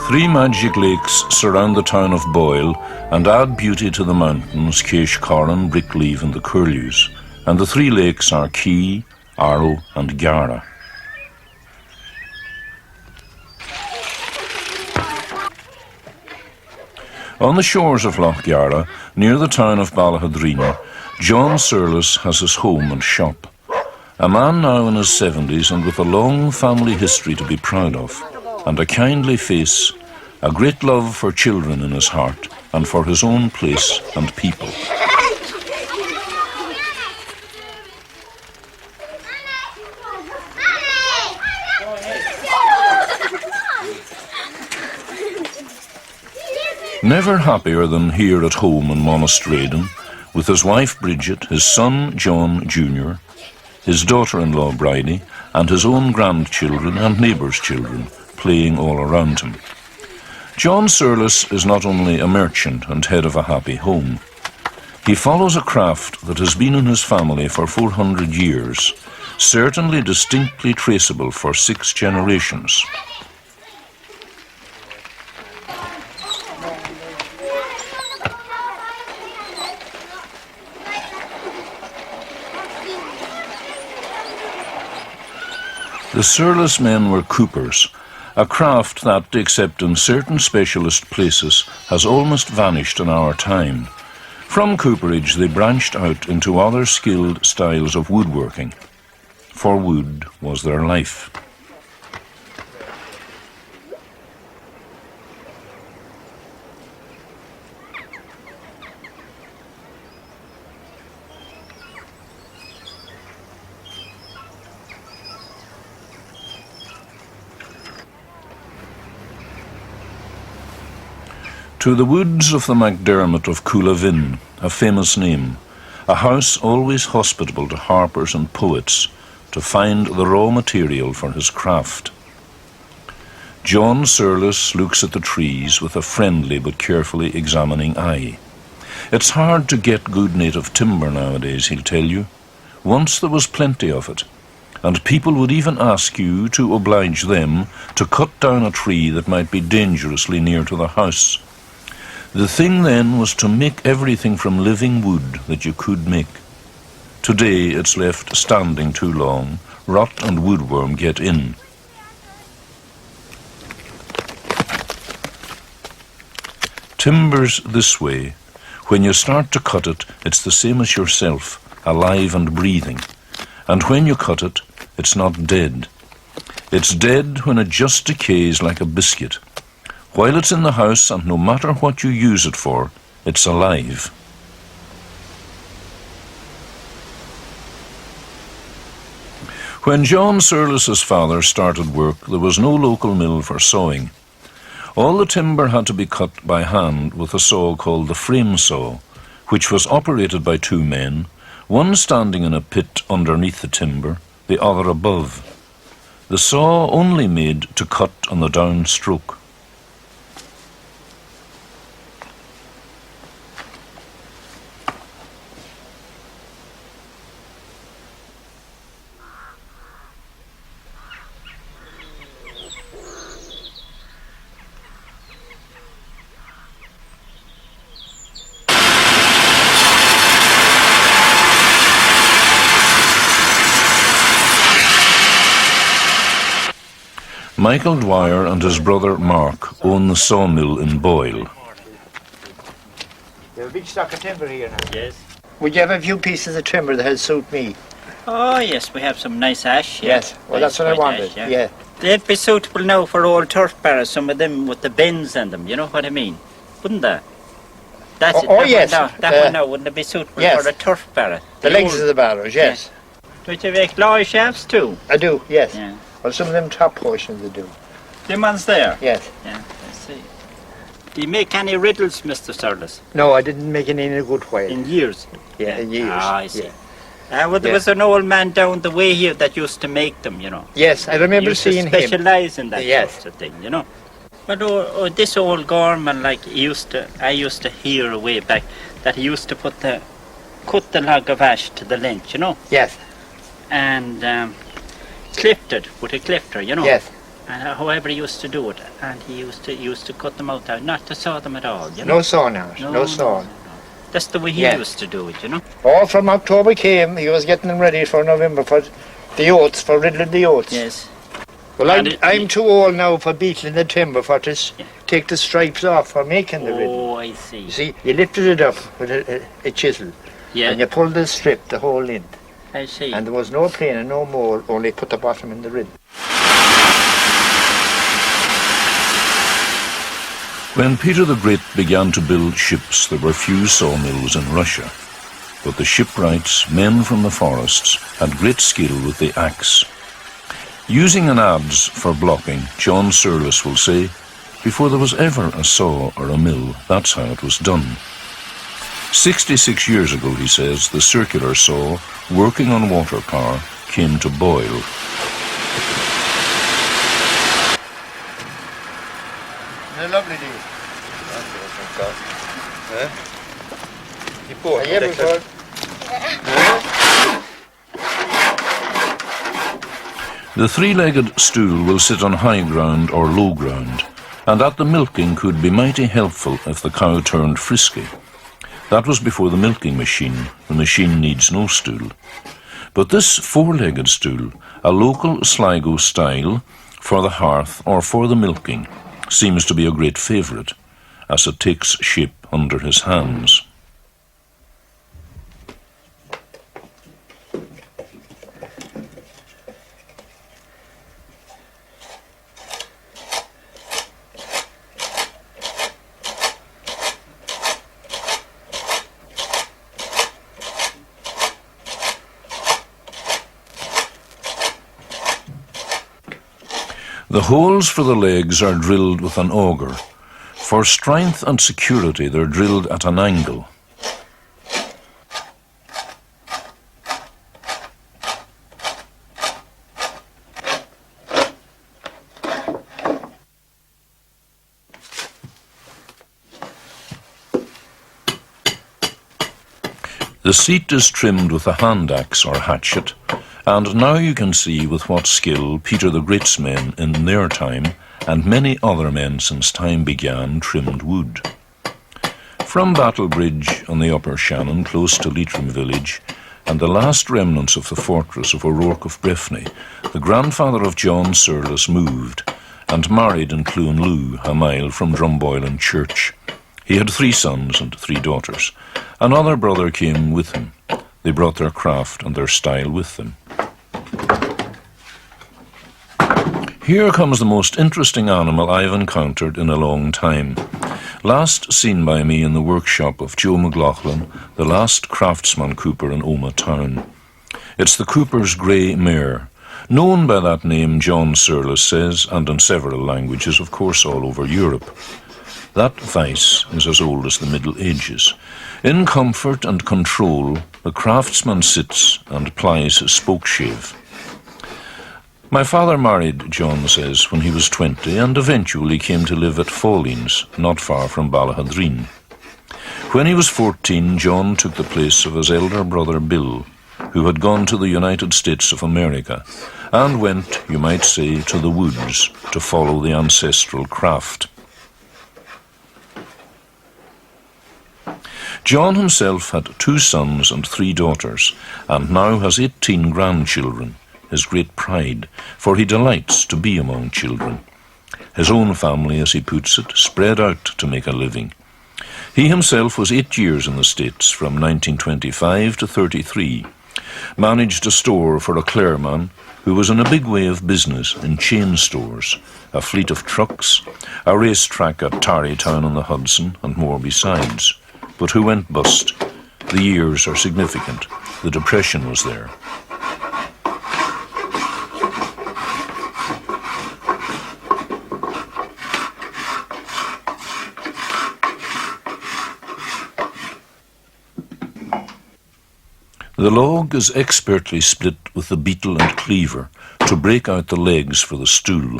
Three magic lakes surround the town of Boyle and add beauty to the mountains, Ceish Corran, Brickleave and the Curlews, and the three lakes are Key, Arrow and Garra. On the shores of Lough Garra, near the town of Ballahadrina, John Surlis has his home and shop. A man now in his 70s and with a long family history to be proud of, and a kindly face, a great love for children in his heart and for his own place and people. Never happier than here at home in Monastraden, with his wife Bridget, his son John Jr., his daughter-in-law Bridie, and his own grandchildren and neighbours' children playing all around him. John Surlis is not only a merchant and head of a happy home. He follows a craft that has been in his family for 400 years, certainly distinctly traceable for 6 generations. The Surlis men were coopers, a craft that, except in certain specialist places, has almost vanished in our time. From cooperage they branched out into other skilled styles of woodworking, for wood was their life. To the woods of the MacDermot of Coolavin, a famous name, a house always hospitable to harpers and poets, to find the raw material for his craft. John Surlis looks at the trees with a friendly but carefully examining eye. It's hard to get good native timber nowadays, he'll tell you. Once there was plenty of it, and people would even ask you to oblige them to cut down a tree that might be dangerously near to the house. The thing then was to make everything from living wood that you could make. Today it's left standing too long, rot and woodworm get in. Timber's this way. When you start to cut it, it's the same as yourself, alive and breathing. And when you cut it, it's not dead. It's dead when it just decays like a biscuit. While it's in the house, and no matter what you use it for, it's alive. When John Surlis's father started work, there was no local mill for sawing. All the timber had to be cut by hand with a saw called the frame saw, which was operated by 2 men, one standing in a pit underneath the timber, the other above. The saw only made to cut on the down stroke. Michael Dwyer and his brother Mark own the sawmill in Boyle. You have a big stock of timber here now. Yes. Would you have a few pieces of timber that would suit me? Oh yes, we have some nice ash. Yeah. Yes, well nice that's what I white wanted, ash, yeah. They'd be suitable now for old turf barrels, some of them with the bends in them, you know what I mean? Wouldn't they? That's Yes. That one now, wouldn't it be suitable yes. for a turf barrel? The legs of the barrows, yes. Yeah. Do you make lorry shafts too? I do, yes. Yeah. Well, some of them top portions I do. Them ones there? Yes. Yeah, I see. Do you make any riddles, Mr. Surlis? No, I didn't make any in a good while. In years? Yeah, in years. Ah, I see. Yeah. Well, there was an old man down the way here that used to make them, you know. Yes, I remember seeing him. He used to specialise in that yes. sort of thing, you know. But this old Gorman, like, I used to hear a way back that he used to cut the log of ash to the length, you know. Yes. And clipped it with a clipper, you know. Yes. And however he used to do it, and he used to cut them out, not to saw them at all, you know. No saw now, no saw. No. That's the way he used to do it, you know. All from October came, he was getting them ready for November for the oats, for riddling the oats. Yes. Well, I'm too old now for beetling the timber for to take the stripes off for making the riddle. Oh, I see. You see, you lifted it up with a chisel, and you pulled the strip the whole length. I see. And there was no planing, no more, only put the bottom in the riddle. When Peter the Great began to build ships, there were few sawmills in Russia. But the shipwrights, men from the forests, had great skill with the axe. Using an adze for blocking, John Surlis will say, before there was ever a saw or a mill, that's how it was done. 66 years ago, he says, the circular saw, working on water power, came to boil. A lovely day. The three-legged stool will sit on high ground or low ground, and at the milking could be mighty helpful if the cow turned frisky. That was before the milking machine. The machine needs no stool. But this four-legged stool, a local Sligo style for the hearth or for the milking, seems to be a great favourite, as it takes shape under his hands. The holes for the legs are drilled with an auger. For strength and security, they're drilled at an angle. The seat is trimmed with a hand axe or hatchet, and now you can see with what skill Peter the Great's men in their time, and many other men since time began, trimmed wood. From Battlebridge on the Upper Shannon, close to Leitrim village, and the last remnants of the fortress of O'Rourke of Breffni, the grandfather of John Surlis moved, and married in Cluanloo, a mile from Drumboylan Church. He had 3 sons and 3 daughters. Another brother came with him. They brought their craft and their style with them. Here comes the most interesting animal I've encountered in a long time. Last seen by me in the workshop of Joe McLaughlin, the last craftsman cooper in Omagh town. It's the cooper's grey mare. Known by that name, John Surlis says, and in several languages, of course all over Europe. That vice is as old as the Middle Ages. In comfort and control, the craftsman sits and plies his spokeshave. My father married, John says, when he was 20 and eventually came to live at Fallings, not far from Ballahadreen. When he was 14, John took the place of his elder brother Bill, who had gone to the United States of America, and went, you might say, to the woods to follow the ancestral craft. John himself had 2 sons and 3 daughters, and now has 18 grandchildren, his great pride, for he delights to be among children. His own family, as he puts it, spread out to make a living. He himself was 8 years in the States, from 1925 to 33. managed a store for a Clareman who was in a big way of business in chain stores, a fleet of trucks, a racetrack at Tarrytown on the Hudson, and more besides, but who went bust. The years are significant. The Depression was there. The log is expertly split with the beetle and cleaver to break out the legs for the stool.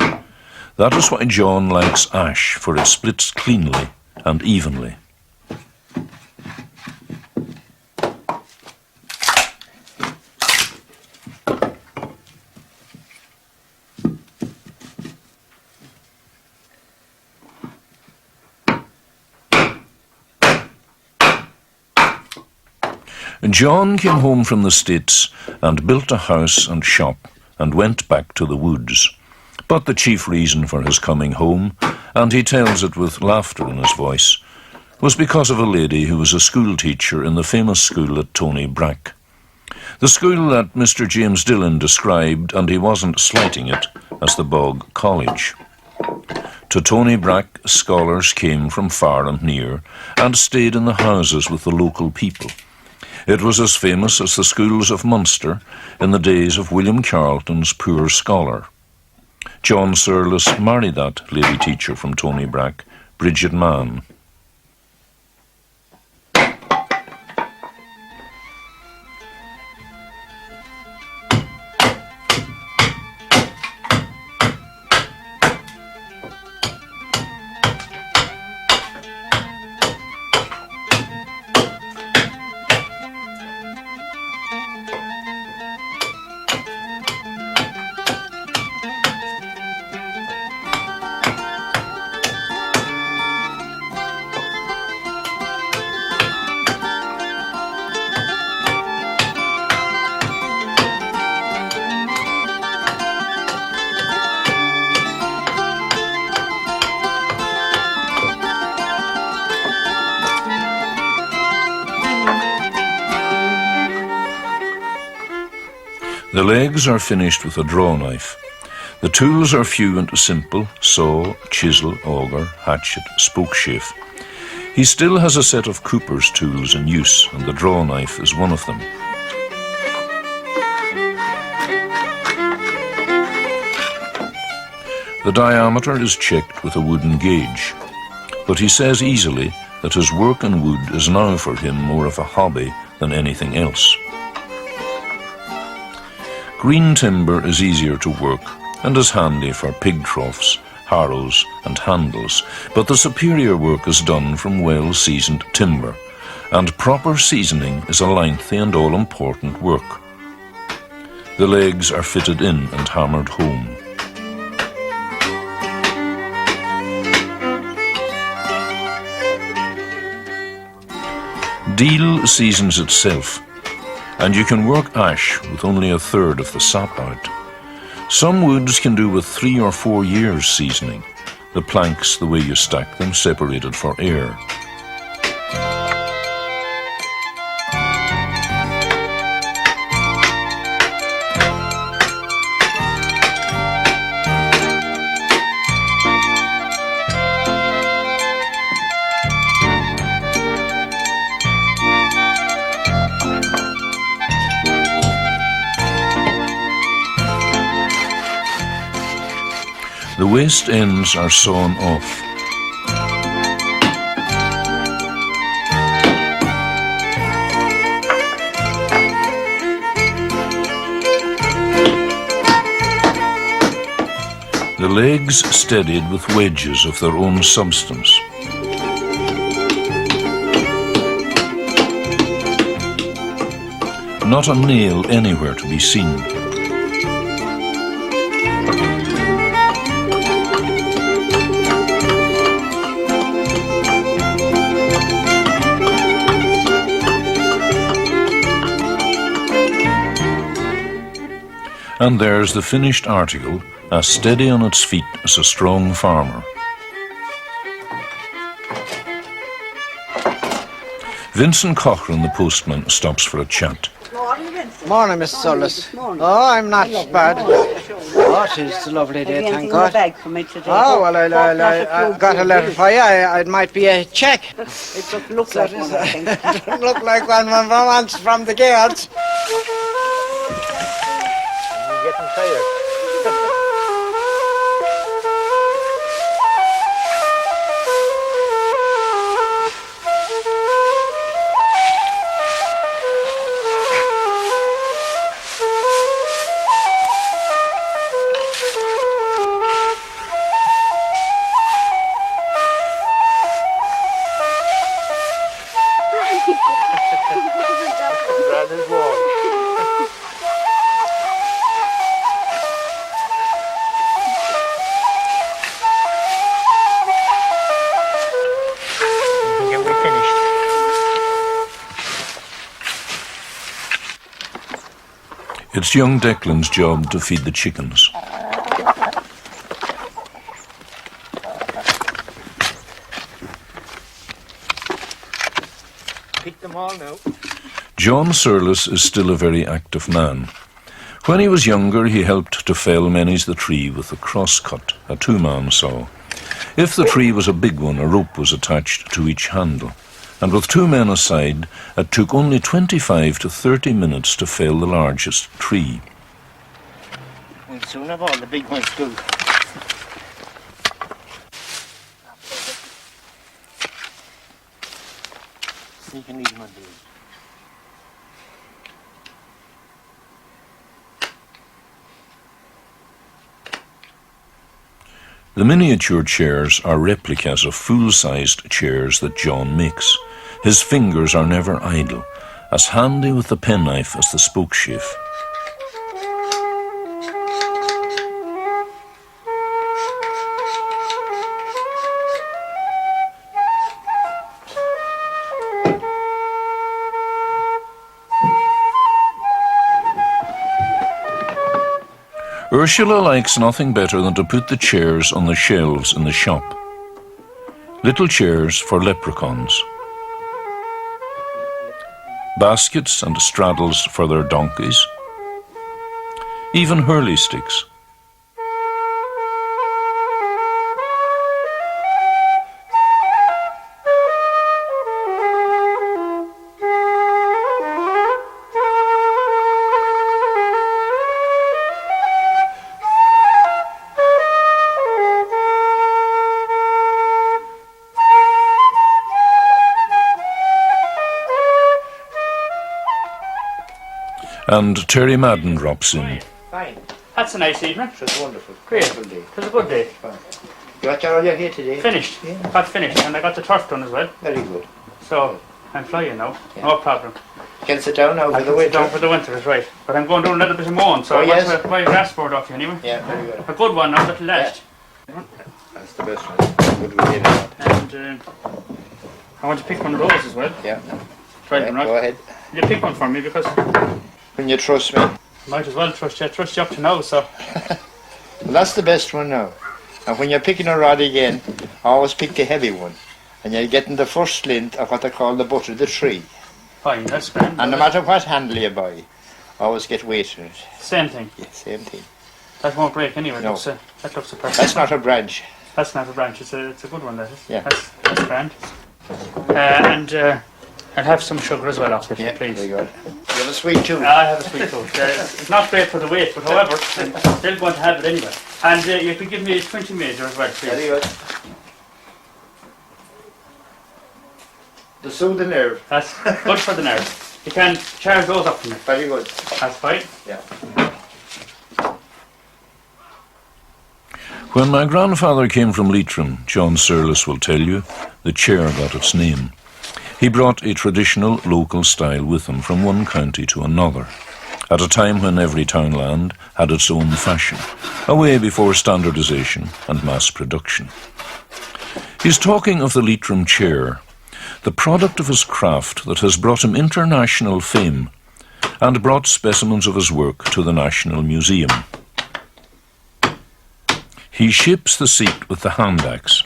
That is why John likes ash, for it splits cleanly and evenly. John came home from the States and built a house and shop and went back to the woods. But the chief reason for his coming home, and he tells it with laughter in his voice, was because of a lady who was a school teacher in the famous school at Tony Brack. The school that Mr. James Dillon described, and he wasn't slighting it, as the Bog College. To Tony Brack, scholars came from far and near and stayed in the houses with the local people. It was as famous as the schools of Munster in the days of William Carleton's Poor Scholar. John Surlis married that lady teacher from Tony Brack, Bridget Mann. The legs are finished with a draw knife. The tools are few and simple: saw, chisel, auger, hatchet, spokeshave. He still has a set of cooper's tools in use, and the draw knife is one of them. The diameter is checked with a wooden gauge, but he says easily that his work in wood is now for him more of a hobby than anything else. Green timber is easier to work and is handy for pig troughs, harrows and handles, but the superior work is done from well-seasoned timber, and proper seasoning is a lengthy and all-important work. The legs are fitted in and hammered home. Deal seasons itself, and you can work ash with only a third of the sap out. Some woods can do with 3 or 4 years seasoning, the planks the way you stack them separated for air. The waste ends are sawn off. The legs steadied with wedges of their own substance. Not a nail anywhere to be seen. And there's the finished article, as steady on its feet as a strong farmer. Vincent Cochran, the postman, stops for a chat. Morning, Miss Surlis. Oh, I'm not bad. Oh, it's a lovely day, thank God. Bag for me today. Oh, well, I got a letter for you. It might be a cheque. It doesn't look like one, I think. It doesn't look like one from the girls. You're getting tired. Brad is warm. Get we finished. It's young Declan's job to feed the chickens. Pick them all now. John Surlis is still a very active man. When he was younger, he helped to fell many's the tree with a crosscut, a two-man saw. If the tree was a big one, a rope was attached to each handle, and with two men aside, it took only 25 to 30 minutes to fell the largest tree. We'll soon have all the big ones too. You can leave them on the The miniature chairs are replicas of full-sized chairs that John makes. His fingers are never idle, as handy with the penknife as the spokeshave. Ursula likes nothing better than to put the chairs on the shelves in the shop. Little chairs for leprechauns. Baskets and straddles for their donkeys. Even hurley sticks. And Terry Madden drops in. Fine. That's a nice evening. It was wonderful. Great. Wonderful day. It was a good day. Fine. You got all your here today? Finished. Yeah. Got finished, and I got the turf done as well. Very good. So I'm flying now. Yeah. No problem. You can sit down now I for the can sit winter. down for the winter, is right. But I'm going to do a little bit of mowing, so Oh, I yes. want to buy a grass board off you anyway. Yeah, very good. A good one, not that'll last. That's the best one. Good we did it. And I want to pick one of those as well. Yeah. Try Yeah, them go out. ahead. You pick one for me because When you trust me. might as well trust you. I trust you up to now, so. Well, that's the best one now. And when you're picking a rod again, always pick the heavy one. And you're getting the first length of what they call the butt of the tree. Fine, that's grand. And no matter what handle you buy, always get weight in it. Same thing. Yeah, same thing. That won't break anyway. No. That looks a perfect. That's not a branch. That's not a branch. It's a good one. That is. Yeah. That's grand. And I'll have some sugar as well, off it, Yeah, please. very good. You have a sweet tooth. I have a sweet tooth. It's not great for the weight, but however, I'm still going to have it anyway. And you could give me 20 major as well, please. Very good. To soothe the nerve. That's good for the nerves. You can charge those up for me. Very good. That's fine. Yeah. When my grandfather came from Leitrim, John Surlis will tell you, the chair got its name. He brought a traditional local style with him from one county to another, at a time when every townland had its own fashion, away before standardization and mass production. He's talking of the Leitrim Chair, the product of his craft that has brought him international fame and brought specimens of his work to the National Museum. He shapes the seat with the hand axe.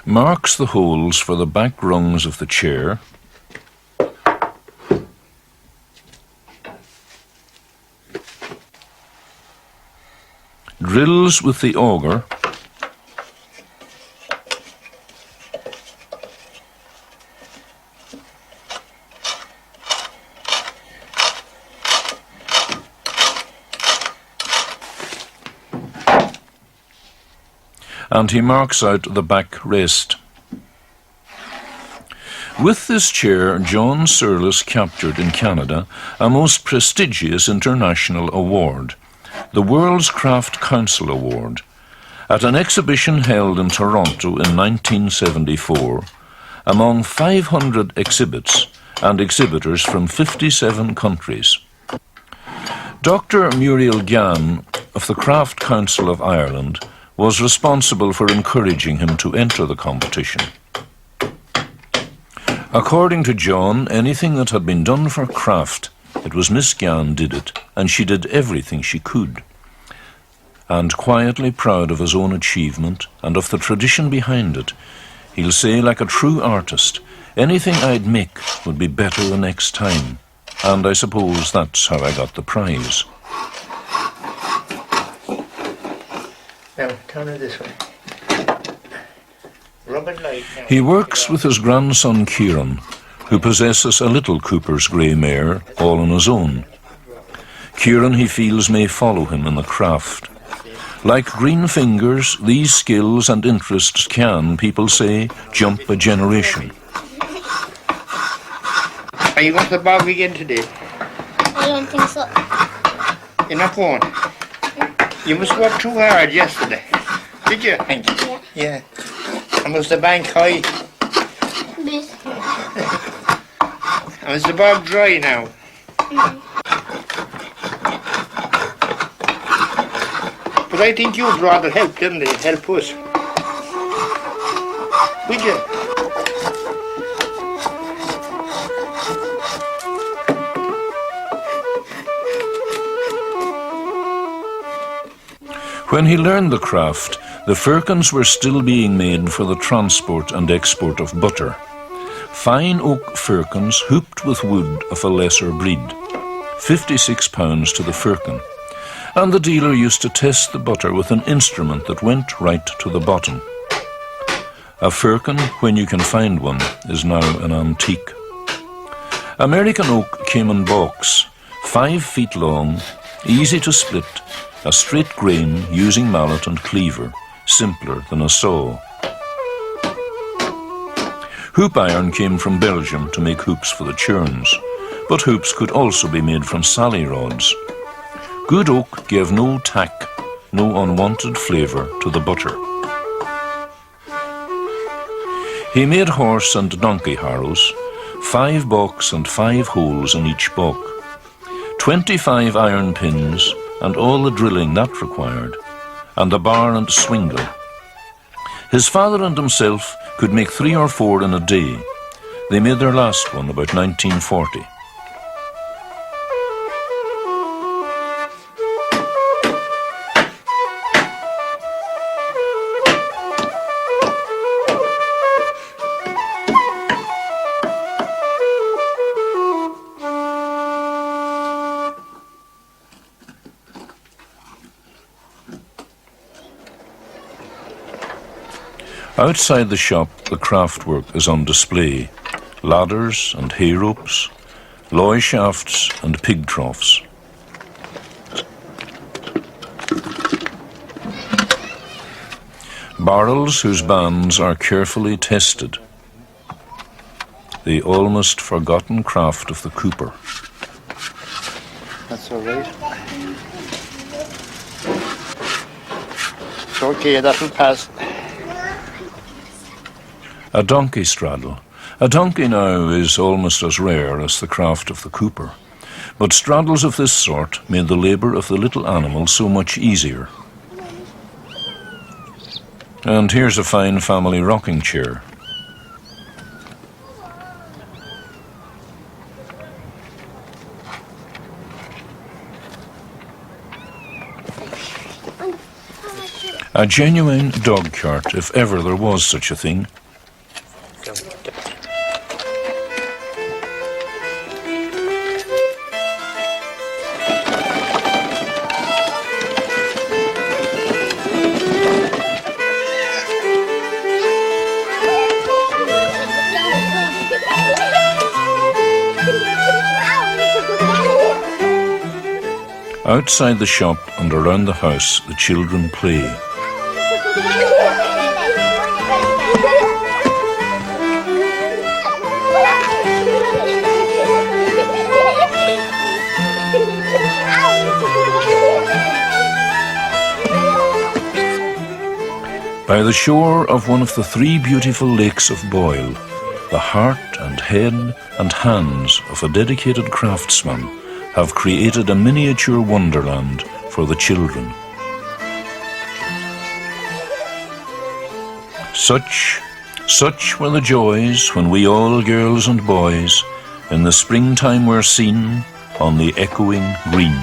marks the holes for the back rungs of the chair, drills with the auger, and he marks out the back rest. With this chair, John Surlis captured in Canada a most prestigious international award, the World's Craft Council Award, at an exhibition held in Toronto in 1974, among 500 exhibits and exhibitors from 57 countries. Dr. Muriel Gann of the Craft Council of Ireland was responsible for encouraging him to enter the competition. According to John, anything that had been done for craft, it was Miss Gann did it, and she did everything she could. And quietly proud of his own achievement and of the tradition behind it, he'll say, like a true artist, anything I'd make would be better the next time, and I suppose that's how I got the prize. Now, turn it this way. Rub it light now. He works with his grandson Kieran, who possesses a little Cooper's grey mare, all on his own. Kieran, he feels, may follow him in the craft. Like green fingers, these skills and interests can, people say, jump a generation. Are you going to the bog again today? I don't think so. You're not going? You must work too hard yesterday. Did you? Yeah. And was the bank high? Bit. And is the bog dry now? But I think you'd rather help them than help us. Would you? When he learned the craft, the firkins were still being made for the transport and export of butter. Fine oak firkins hooped with wood of a lesser breed, £56 to the firkin, and the dealer used to test the butter with an instrument that went right to the bottom. A firkin, when you can find one, is now an antique. American oak came in baulks, 5 feet long, easy to split, a straight grain using mallet and cleaver, simpler than a saw. Hoop iron came from Belgium to make hoops for the churns, but hoops could also be made from sally rods. Good oak gave no tack, no unwanted flavour to the butter. He made horse and donkey harrows, 5 baulks and 5 holes in each baulk, 25 iron pins, and all the drilling that required, and the bar and swingle. His father and himself could make 3 or 4 in a day. They made their last one about 1940. Outside the shop, the craftwork is on display. Ladders and hay ropes, loy shafts and pig troughs. Barrels whose bands are carefully tested. The almost forgotten craft of the cooper. That's all right. It's okay, that'll pass. A donkey straddle. A donkey now is almost as rare as the craft of the cooper, but straddles of this sort made the labour of the little animal so much easier. And here's a fine family rocking chair. A genuine dog cart, if ever there was such a thing. Outside the shop and around the house, the children play. By the shore of one of the 3 beautiful lakes of Boyle, the heart and head and hands of a dedicated craftsman have created a miniature wonderland for the children. Such were the joys when we all girls and boys in the springtime were seen on the echoing green.